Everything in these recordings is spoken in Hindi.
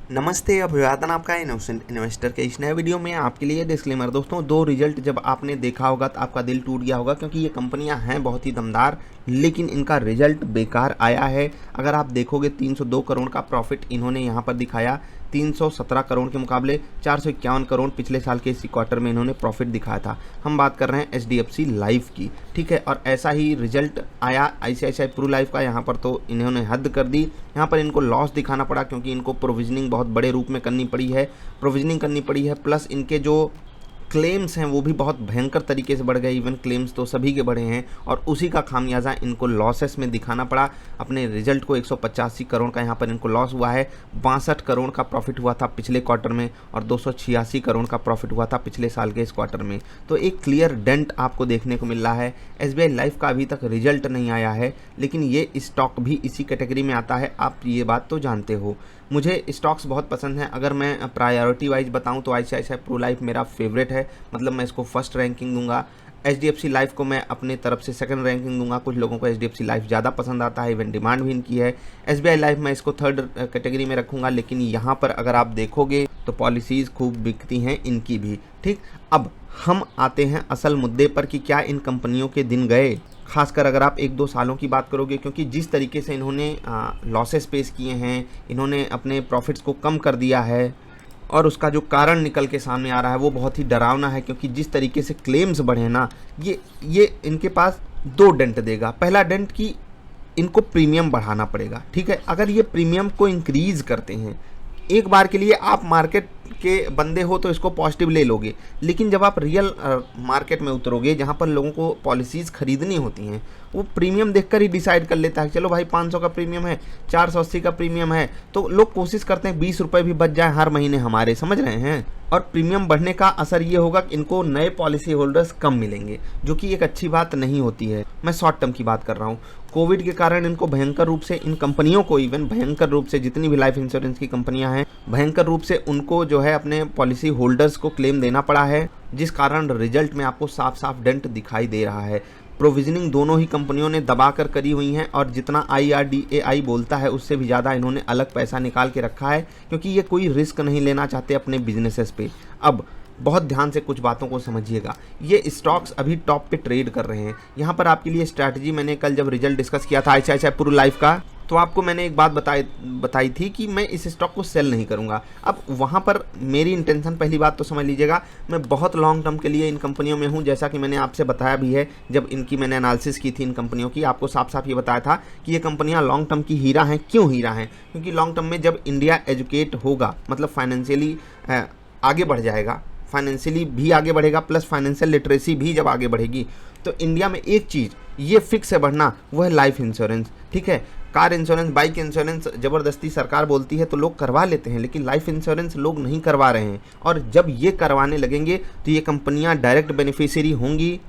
नमस्ते, अभिवादन आपका इनोसेंट इन्वेस्टर के इस नए वीडियो में आपके लिए डिस्क्लेमर। दोस्तों, दो रिजल्ट जब आपने देखा होगा तो आपका दिल टूट गया होगा, क्योंकि ये कंपनियां हैं बहुत ही दमदार, लेकिन इनका रिजल्ट बेकार आया है। अगर आप देखोगे 302 करोड़ का प्रॉफिट इन्होंने यहाँ पर दिखाया, 317 करोड़ के मुकाबले 451 करोड़ पिछले साल के इसी क्वार्टर में इन्होंने प्रॉफिट दिखाया था। हम बात कर रहे हैं HDFC लाइफ की, ठीक है। और ऐसा ही रिजल्ट आया ICICI प्रू लाइफ का। यहाँ पर तो इन्होंने हद कर दी, यहाँ पर इनको लॉस दिखाना पड़ा, क्योंकि इनको प्रोविजनिंग बहुत बड़े रूप में करनी पड़ी है, प्लस इनके जो क्लेम्स हैं वो भी बहुत भयंकर तरीके से बढ़ गए। इवन क्लेम्स तो सभी के बढ़े हैं, और उसी का खामियाजा इनको लॉसेस में दिखाना पड़ा। अपने रिजल्ट को 185 करोड़ का यहाँ पर इनको लॉस हुआ है। 62 करोड़ का प्रॉफिट हुआ था पिछले क्वार्टर में, और 286 करोड़ का प्रॉफिट हुआ था पिछले साल के इस क्वार्टर में। तो एक क्लियर डेंट आपको देखने को मिल रहा है। SBI लाइफ का अभी तक रिजल्ट नहीं आया है, लेकिन ये स्टॉक भी इसी कैटेगरी में आता है, आप ये बात तो जानते हो। मुझे स्टॉक्स बहुत पसंद हैं। अगर मैं प्रायोरिटी वाइज बताऊं तो ICICI प्रू लाइफ मेरा फेवरेट है, मतलब मैं इसको फर्स्ट रैंकिंग दूंगा। HDFC लाइफ को मैं अपने तरफ से सेकंड रैंकिंग दूंगा। कुछ लोगों को HDFC लाइफ ज़्यादा पसंद आता है, इवन डिमांड भी इनकी है। SBI लाइफ मैं इसको थर्ड कैटेगरी में रखूंगा, लेकिन यहाँ पर अगर आप देखोगे तो पॉलिसीज़ खूब बिकती हैं इनकी भी, ठीक। अब हम आते हैं असल मुद्दे पर कि क्या इन कंपनियों के दिन गए, खासकर अगर आप 1-2 सालों की बात करोगे, क्योंकि जिस तरीके से इन्होंने लॉसेस पेश किए हैं, इन्होंने अपने प्रॉफिट्स को कम कर दिया है, और उसका जो कारण निकल के सामने आ रहा है वो बहुत ही डरावना है। क्योंकि जिस तरीके से क्लेम्स बढ़े ना, ये इनके पास 2 डेंट देगा। पहला डेंट कि इनको प्रीमियम बढ़ाना पड़ेगा, ठीक है। अगर ये प्रीमियम को इंक्रीज़ करते हैं, एक बार के लिए आप मार्केट के बंदे हो तो इसको पॉजिटिव ले लोगे, लेकिन जब आप रियल मार्केट में उतरोगे, जहाँ पर लोगों को पॉलिसीज़ खरीदनी होती हैं, वो प्रीमियम देखकर ही डिसाइड कर लेता है। चलो भाई, 500 का प्रीमियम है, 480 का प्रीमियम है, तो लोग कोशिश करते हैं 20 रुपये भी बच जाए हर महीने हमारे, समझ रहे हैं। और प्रीमियम बढ़ने का असर ये होगा कि इनको नए पॉलिसी होल्डर्स कम मिलेंगे, जो कि एक अच्छी बात नहीं होती है। मैं शॉर्ट टर्म की बात कर रहा हूँ। कोविड के कारण इनको भयंकर रूप से, इन कंपनियों को इवन भयंकर रूप से, जितनी भी लाइफ इंश्योरेंस की कंपनियां हैं, भयंकर रूप से उनको जो है अपने पॉलिसी होल्डर्स को क्लेम देना पड़ा है, जिस कारण रिजल्ट में आपको साफ साफ डेंट दिखाई दे रहा है। प्रोविजनिंग दोनों ही कंपनियों ने दबाकर करी हुई हैं, और जितना IRDAI बोलता है उससे भी ज़्यादा इन्होंने अलग पैसा निकाल के रखा है, क्योंकि ये कोई रिस्क नहीं लेना चाहते अपने बिजनेसेस पे। अब बहुत ध्यान से कुछ बातों को समझिएगा। ये स्टॉक्स अभी टॉप पे ट्रेड कर रहे हैं। यहाँ पर आपके लिए स्ट्रैटेजी, मैंने कल जब रिजल्ट डिस्कस किया था ICICI प्रू लाइफ का, तो आपको मैंने एक बात बताई थी कि मैं इस स्टॉक को सेल नहीं करूँगा। अब वहाँ पर मेरी इंटेंशन, पहली बात तो समझ लीजिएगा, मैं बहुत लॉन्ग टर्म के लिए इन कंपनियों में हूँ। जैसा कि मैंने आपसे बताया भी है, जब इनकी मैंने एनालिसिस की थी इन कंपनियों की, आपको साफ साफ ये बताया था कि ये कंपनियाँ लॉन्ग टर्म की हीरा हैं। क्यों हीरा हैं? क्योंकि लॉन्ग टर्म में जब इंडिया एजुकेट होगा, मतलब फाइनेंशियली आगे बढ़ जाएगा, फाइनेंशियली भी आगे बढ़ेगा, प्लस फाइनेंशियल लिटरेसी भी जब आगे बढ़ेगी, तो इंडिया में एक चीज़ ये फिक्स है बढ़ना, वो है लाइफ इंश्योरेंस, ठीक है। कार इंश्योरेंस, बाइक इंश्योरेंस ज़बरदस्ती सरकार बोलती है तो लोग करवा लेते हैं, लेकिन लाइफ इंश्योरेंस लोग नहीं करवा रहे हैं। और जब ये करवाने लगेंगे तो ये कंपनियां डायरेक्ट बेनिफिशियरी होंगी।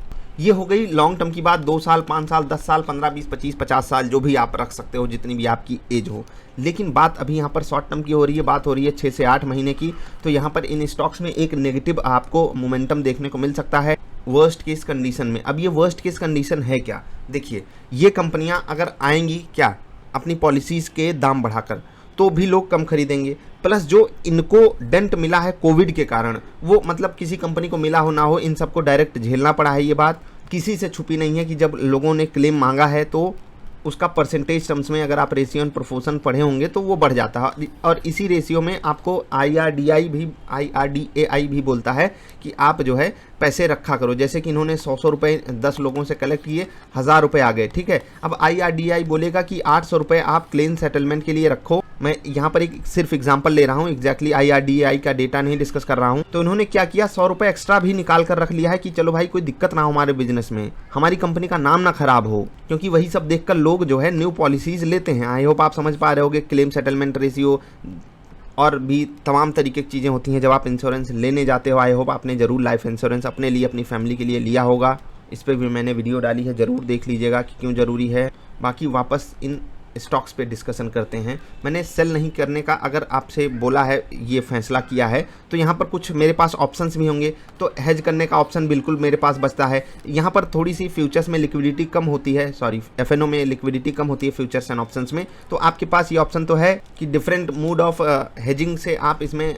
ये हो गई लॉन्ग टर्म की बात, 2 साल, 5 साल, 10 साल, 15, 20, 25, 50 साल, जो भी आप रख सकते हो, जितनी भी आपकी एज हो। लेकिन बात अभी यहाँ पर शॉर्ट टर्म की हो रही है, बात हो रही है 6 से 8 महीने की। तो यहाँ पर इन स्टॉक्स में एक नेगेटिव आपको मोमेंटम देखने को मिल सकता है वर्स्ट केस कंडीशन में। अब ये वर्स्ट केस कंडीशन है क्या? देखिए, ये कंपनियां अगर आएंगी क्या अपनी पॉलिसीज़ के दाम बढ़ाकर, तो भी लोग कम खरीदेंगे। प्लस जो इनको डेंट मिला है कोविड के कारण, वो मतलब किसी कंपनी को मिला हो ना हो, इन सबको डायरेक्ट झेलना पड़ा है। ये बात किसी से छुपी नहीं है कि जब लोगों ने क्लेम मांगा है तो उसका परसेंटेज टर्म्स में, अगर आप रेशियो एंड प्रोपोर्शन पढ़े होंगे तो वो बढ़ जाता है। और इसी रेशियो में आपको IRDAI भी बोलता है कि आप जो है पैसे रखा करो। जैसे कि इन्होंने 100 रुपये 10 लोगों से कलेक्ट किए, 1000 रुपये आ गए, ठीक है। अब IRDAI बोलेगा कि 800 रुपये आप क्लेम सेटलमेंट के लिए रखो। मैं यहाँ पर एक सिर्फ एग्जांपल ले रहा हूँ, एग्जैक्टली IRDAI का डेटा नहीं डिस्कस कर रहा हूँ। तो उन्होंने क्या किया, 100 रुपये एक्स्ट्रा भी निकाल कर रख लिया है कि चलो भाई कोई दिक्कत ना हो हमारे बिजनेस में, हमारी कंपनी का नाम ना खराब हो, क्योंकि वही सब देखकर लोग जो है न्यू पॉलिसीज लेते हैं। आई होप आप समझ पा रहे होगे। क्लेम सेटलमेंट रेशियो और भी तमाम तरीके की चीज़ें होती हैं जब आप इंश्योरेंस लेने जाते हो। आई होप आपने ज़रूर लाइफ इंश्योरेंस अपने लिए, अपनी फैमिली के लिए लिया होगा। इस पर भी मैंने वीडियो डाली है, ज़रूर देख लीजिएगा कि क्यों ज़रूरी है। बाकी वापस इन स्टॉक्स पे डिस्कशन करते हैं। मैंने सेल नहीं करने का अगर आपसे बोला है, ये फैसला किया है, तो यहाँ पर कुछ मेरे पास ऑप्शंस भी होंगे, तो हेज करने का ऑप्शन बिल्कुल मेरे पास बचता है। यहाँ पर थोड़ी सी फ्यूचर्स में लिक्विडिटी कम होती है, सॉरी एफएनओ में लिक्विडिटी कम होती है फ्यूचर्स एंड ऑप्शंस में, तो आपके पास ये ऑप्शन तो है कि डिफरेंट मूड ऑफ हेजिंग से आप इसमें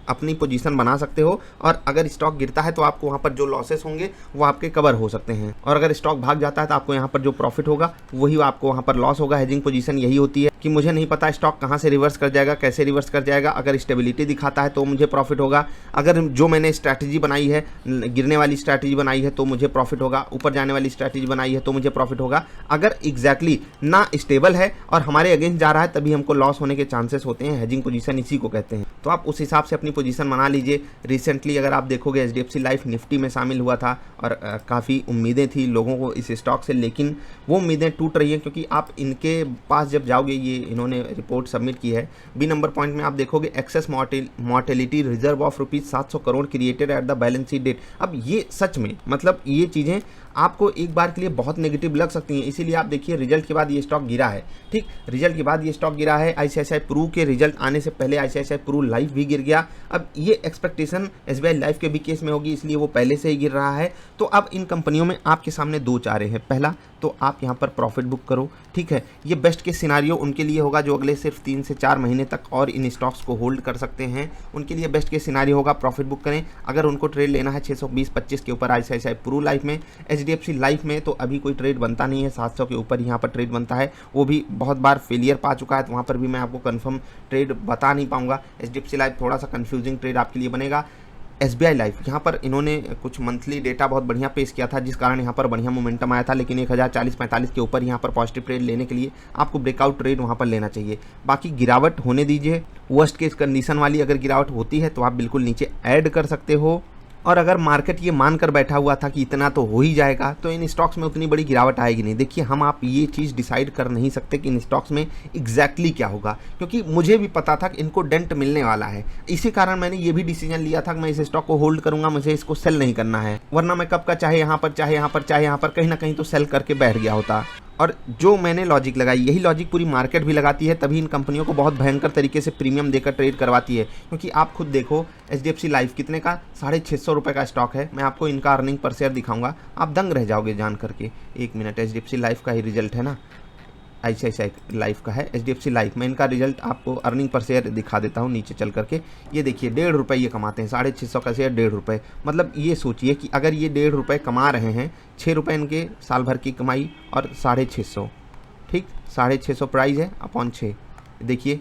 अपनी पोजीशन बना सकते हो, और अगर स्टॉक गिरता है तो आपको वहाँ पर जो लॉसेस होंगे वो आपके कवर हो सकते हैं, और अगर स्टॉक भाग जाता है तो आपको यहाँ पर जो प्रॉफिट होगा वही आपको वहाँ पर लॉस होगा। हेजिंग पोजीशन यही होती है कि मुझे नहीं पता स्टॉक कहाँ से रिवर्स कर जाएगा, कैसे रिवर्स कर जाएगा। अगर स्टेबिलिटी दिखाता है तो मुझे प्रॉफिट होगा, अगर जो मैंने स्ट्रैटेजी बनाई है, गिरने वाली स्ट्रैटेजी बनाई है तो मुझे प्रॉफिट होगा, ऊपर जाने वाली स्ट्रैटेजी बनाई है तो मुझे प्रॉफिट होगा। अगर एग्जैक्टली ना स्टेबल है और हमारे अगेंस्ट जा रहा है तभी हमको लॉस होने के चांसेस होते हैं। हेजिंग पोजीशन इसी को कहते हैं, तो आप उस हिसाब से अपनी पोजीशन बना लीजिए। रिसेंटली अगर आप देखोगे HDFC लाइफ निफ्टी में शामिल हुआ था और काफ़ी उम्मीदें थी लोगों को इस स्टॉक से, लेकिन वो उम्मीदें टूट रही हैं क्योंकि आप इनके पास जब जाओगे, ये इन्होंने रिपोर्ट सबमिट की है, बी नंबर पॉइंट में आप देखोगे excess mortality reserve of ₹700 crore created at the balance sheet date. अब ये सच में मतलब ये चीज़ें आपको एक बार के लिए बहुत नेगेटिव लग सकती हैं, इसीलिए आप देखिए रिजल्ट के बाद ये स्टॉक गिरा है। ठीक, रिजल्ट के बाद ये स्टॉक गिरा है। ICICI प्रू के रिजल्ट आने से पहले ICICI प्रू लाइफ भी गिर गया। अब ये एक्सपेक्टेशन SBI लाइफ के भी केस में होगी, इसलिए वो पहले से ही गिर रहा है। तो अब इन कंपनियों में आपके सामने दो चारे हैं। पहला तो आप यहाँ पर प्रॉफिट बुक करो, ठीक है, ये बेस्ट केस सिनारियो उनके लिए होगा जो अगले सिर्फ 3 से 4 महीने तक और इन स्टॉक्स को होल्ड कर सकते हैं। उनके लिए बेस्ट केस सिनारियो होगा प्रॉफिट बुक करें। अगर उनको ट्रेड लेना है 620-25 के ऊपर ICICI प्रू लाइफ में, HDFC लाइफ में तो अभी कोई ट्रेड बनता नहीं है, 700 के ऊपर यहाँ पर ट्रेड बनता है, वो भी बहुत बार फेलियर पा चुका है, तो वहाँ पर भी मैं आपको कंफर्म ट्रेड बता नहीं पाऊंगा। HDFC लाइफ थोड़ा सा कंफ्यूजिंग ट्रेड आपके लिए बनेगा। SBI लाइफ यहाँ पर इन्होंने कुछ मंथली डेटा बहुत बढ़िया पेश किया था जिस कारण यहाँ पर बढ़िया मोमेंटम आया था, लेकिन 1040-45 के ऊपर यहाँ पर पॉजिटिव ट्रेड लेने के लिए आपको ब्रेकआउट ट्रेड वहाँ पर लेना चाहिए। बाकी गिरावट होने दीजिए, वर्स्ट केस कंडीशन वाली अगर गिरावट होती है तो आप बिल्कुल नीचे ऐड कर सकते हो। और अगर मार्केट ये मानकर बैठा हुआ था कि इतना तो हो ही जाएगा तो इन स्टॉक्स में उतनी बड़ी गिरावट आएगी नहीं। देखिए हम आप ये चीज़ डिसाइड कर नहीं सकते कि इन स्टॉक्स में एग्जैक्टली क्या होगा, क्योंकि मुझे भी पता था कि इनको डेंट मिलने वाला है। इसी कारण मैंने ये भी डिसीजन लिया था कि मैं इस स्टॉक को होल्ड करूंगा, मुझे इसको सेल नहीं करना है, वरना मैं कब का चाहे यहाँ पर चाहे यहाँ पर चाहे यहाँ पर कहीं ना कहीं तो सेल करके बैठ गया होता। और जो मैंने लॉजिक लगाई यही लॉजिक पूरी मार्केट भी लगाती है, तभी इन कंपनियों को बहुत भयंकर तरीके से प्रीमियम देकर ट्रेड करवाती है। क्योंकि आप खुद देखो HDFC लाइफ कितने का, 650 रुपये का स्टॉक है। मैं आपको इनका अर्निंग पर शेयर दिखाऊंगा, आप दंग रह जाओगे जान करके। एक मिनट, HDFC लाइफ का ही रिजल्ट है ना, ICICI लाइफ का है HDFC लाइफ में, इनका रिजल्ट आपको अर्निंग पर शेयर दिखा देता हूँ नीचे चल करके। ये देखिए 1.5 रुपये ये कमाते हैं, 650 का शेयर 1.5 रुपये। मतलब ये सोचिए कि अगर ये 1.5 रुपये कमा रहे हैं, 6 रुपये इनके साल भर की कमाई और 650, ठीक, 650 प्राइस है अपॉन 6, देखिए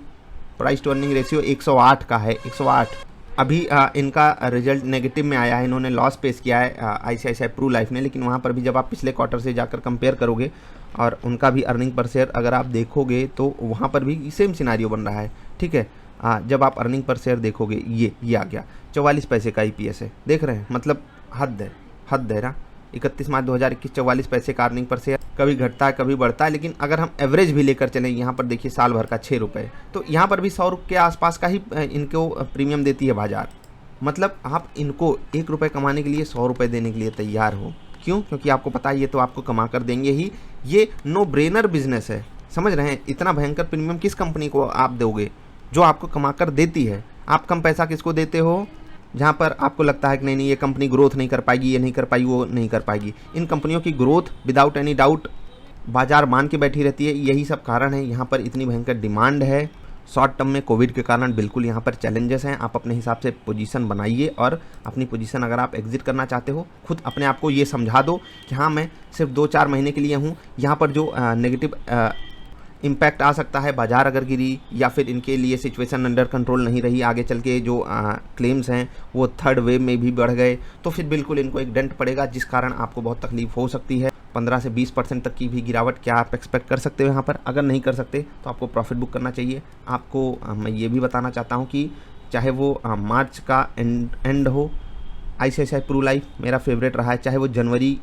प्राइस टू अर्निंग रेशियो 108 का है, 108। अभी इनका रिजल्ट नेगेटिव में आया है, इन्होंने लॉस पेश किया है ICICI प्रू लाइफ ने, लेकिन वहाँ पर भी जब आप पिछले क्वार्टर से जाकर कंपेयर करोगे और उनका भी अर्निंग पर शेयर अगर आप देखोगे तो वहाँ पर भी सेम सिनारियो बन रहा है, ठीक है। जब आप अर्निंग पर शेयर देखोगे ये आ गया 44 पैसे का EPS है, देख रहे हैं, मतलब हद है ना। 31 मार्च 2021 44 पैसे का अर्निंग पर शेयर, कभी घटता है कभी बढ़ता है, लेकिन अगर हम एवरेज भी लेकर चलें यहाँ पर देखिए साल भर का 6 रुपये, तो यहाँ पर भी 100 के आसपास का ही इनको प्रीमियम देती है बाजार। मतलब आप इनको 1 रुपये कमाने के लिए 100 रुपये देने के लिए तैयार हो, क्यों? क्योंकि आपको पता है ये तो आपको कमा कर देंगे ही, ये नो ब्रेनर बिजनेस है, समझ रहे हैं। इतना भयंकर प्रीमियम किस कंपनी को आप दोगे जो आपको कमा कर देती है? आप कम पैसा किसको देते हो? जहाँ पर आपको लगता है कि नहीं ये कंपनी ग्रोथ नहीं कर पाएगी, ये नहीं कर पाएगी, वो नहीं कर पाएगी। इन कंपनियों की ग्रोथ विदाउट एनी डाउट बाजार मान के बैठी रहती है, यही सब कारण है। यहाँ पर इतनी भयंकर डिमांड है, शॉर्ट टर्म में कोविड के कारण बिल्कुल यहाँ पर चैलेंजेस हैं। आप अपने हिसाब से पोजीशन बनाइए और अपनी पोजीशन अगर आप एग्जिट करना चाहते हो, खुद अपने आप को ये समझा दो कि हाँ मैं सिर्फ 2-4 महीने के लिए हूँ। यहाँ पर जो नेगेटिव इम्पैक्ट आ सकता है, बाजार अगर गिरी या फिर इनके लिए सिचुएशन अंडर कंट्रोल नहीं रही, आगे चल के जो क्लेम्स हैं वो थर्ड वेव में भी बढ़ गए, तो फिर बिल्कुल इनको एक डेंट पड़ेगा, जिस कारण आपको बहुत तकलीफ हो सकती है। 15 से 20% तक की भी गिरावट क्या आप एक्सपेक्ट कर सकते हो यहाँ पर? अगर नहीं कर सकते तो आपको प्रॉफिट बुक करना चाहिए। आपको मैं ये भी बताना चाहता हूँ कि चाहे वो मार्च का एंड हो, ICICI प्रू लाइफ मेरा फेवरेट रहा है, चाहे वो जनवरी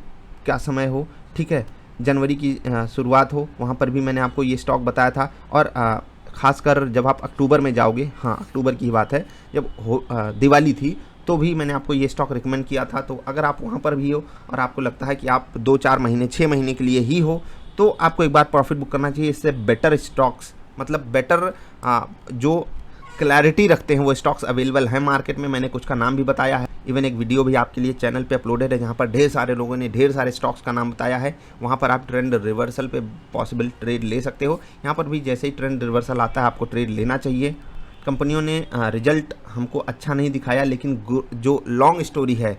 का समय हो, ठीक है, जनवरी की शुरुआत हो, वहाँ पर भी मैंने आपको ये स्टॉक बताया था। और ख़ासकर जब आप अक्टूबर में जाओगे, हाँ अक्टूबर की बात है, जब दिवाली थी तो भी मैंने आपको ये स्टॉक रिकमेंड किया था। तो अगर आप वहाँ पर भी हो और आपको लगता है कि आप 2-4 महीने 6 महीने के लिए ही हो, तो आपको एक बार प्रॉफिट बुक करना चाहिए। इससे बेटर स्टॉक्स, मतलब बेटर जो क्लैरिटी रखते हैं वो स्टॉक्स अवेलेबल हैं मार्केट में। मैंने कुछ का नाम भी बताया है, इवन एक वीडियो भी आपके लिए चैनल पे अपलोडेड है जहाँ पर ढेर सारे लोगों ने ढेर सारे स्टॉक्स का नाम बताया है। वहाँ पर आप ट्रेंड रिवर्सल पे पॉसिबल ट्रेड ले सकते हो। यहाँ पर भी जैसे ही ट्रेंड रिवर्सल आता है आपको ट्रेड लेना चाहिए। कंपनियों ने रिजल्ट हमको अच्छा नहीं दिखाया, लेकिन जो लॉन्ग स्टोरी है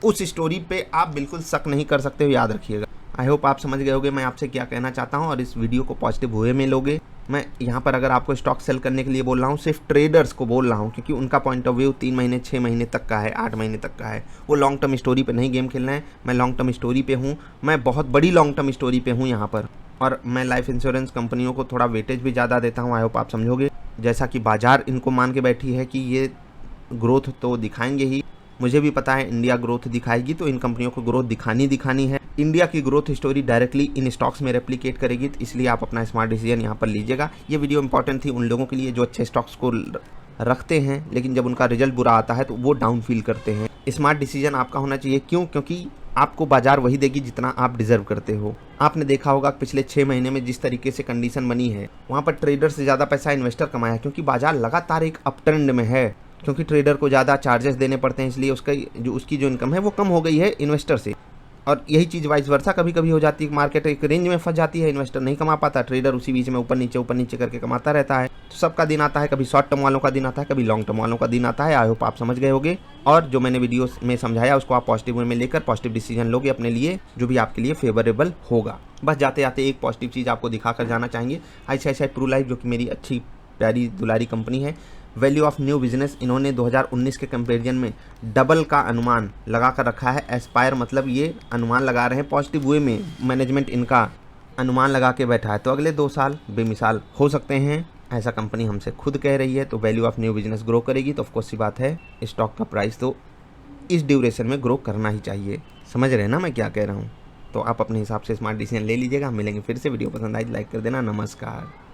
उस स्टोरी पे आप बिल्कुल शक नहीं कर सकते हो, याद रखिएगा। आई होप आप समझ गए होगे मैं आपसे क्या कहना चाहता हूँ और इस वीडियो को पॉजिटिव वे में लोगे। मैं यहाँ पर अगर आपको स्टॉक सेल करने के लिए बोल रहा हूँ, सिर्फ ट्रेडर्स को बोल रहा हूँ, क्योंकि उनका पॉइंट ऑफ व्यू 3 महीने 6 महीने तक का है, 8 महीने तक का है। वो लॉन्ग टर्म स्टोरी पे नहीं गेम खेलना है। मैं लॉन्ग टर्म स्टोरी पे हूँ, मैं बहुत बड़ी लॉन्ग टर्म स्टोरी पे हूँ यहाँ पर। और मैं लाइफ इंश्योरेंस कंपनियों को थोड़ा वेटेज भी ज़्यादा देता हूँ। आई होप आप समझोगे। जैसा कि बाजार इनको मान के बैठी है कि ये ग्रोथ तो दिखाएंगे ही, मुझे भी पता है इंडिया ग्रोथ दिखाएगी, तो इन कंपनियों को ग्रोथ दिखानी है। इंडिया की growth story directly in stocks में रेप्लिकेट करेगी, तो इसलिए आप अपना स्मार्ट डिसीजन यहाँ पर लीजिएगा। ये वीडियो इंपॉर्टेंट थी उन लोगों के लिए जो अच्छे स्टॉक्स को रखते हैं, लेकिन जब उनका रिजल्ट बुरा आता है तो वो डाउन फील करते हैं। स्मार्ट डिसीजन आपका होना चाहिए। क्यों? क्योंकि आपको बाजार वही देगी जितना आप डिजर्व करते हो। आपने देखा होगा पिछले 6 महीने में जिस तरीके से कंडीशन बनी है, वहाँ पर ट्रेडर से ज़्यादा पैसा इन्वेस्टर कमाया, क्योंकि बाजार लगातार एक अप ट्रेंड में है। क्योंकि ट्रेडर को ज़्यादा चार्जेस देने पड़ते हैं, इसलिए उसकी जो इनकम है वो कम हो गई है इन्वेस्टर से। और यही चीज़ वाइस वर्सा कभी कभी हो जाती है, मार्केट एक रेंज में फंस जाती है, इन्वेस्टर नहीं कमा पाता, ट्रेडर उसी बीच में ऊपर नीचे करके कमाता रहता है। तो सबका दिन आता है, कभी शॉर्ट टर्म वालों का दिन आता है, कभी लॉन्ग टर्म वालों का दिन आता है। आई होप आप समझ गए होंगे और जो मैंने वीडियो में समझाया उसको आप पॉजिटिव वे में लेकर पॉजिटिव डिसीजन लोगे अपने लिए, जो भी आपके लिए फेवरेबल होगा। बस जाते जाते एक पॉजिटिव चीज़ आपको दिखाकर जाना चाहेंगे। ICICI प्रू लाइफ, जो कि मेरी अच्छी प्यारी दुलारी कंपनी है, वैल्यू ऑफ न्यू बिजनेस इन्होंने 2019 के कंपेरिजन में डबल का अनुमान लगा कर रखा है। एस्पायर मतलब ये अनुमान लगा रहे हैं पॉजिटिव वे में, मैनेजमेंट इनका अनुमान लगा के बैठा है, तो अगले 2 साल बेमिसाल हो सकते हैं, ऐसा कंपनी हमसे खुद कह रही है। तो value of new business grow करेगी तो ऑफकोर्स सी बात है स्टॉक का प्राइस तो इस ड्यूरेशन में ग्रो करना ही चाहिए। समझ रहे हैं ना मैं क्या कह रहा हूँ? तो आप अपने हिसाब से स्मार्ट डिसीजन ले लीजिएगा। मिलेंगे फिर से। वीडियो पसंद आई लाइक कर देना। नमस्कार।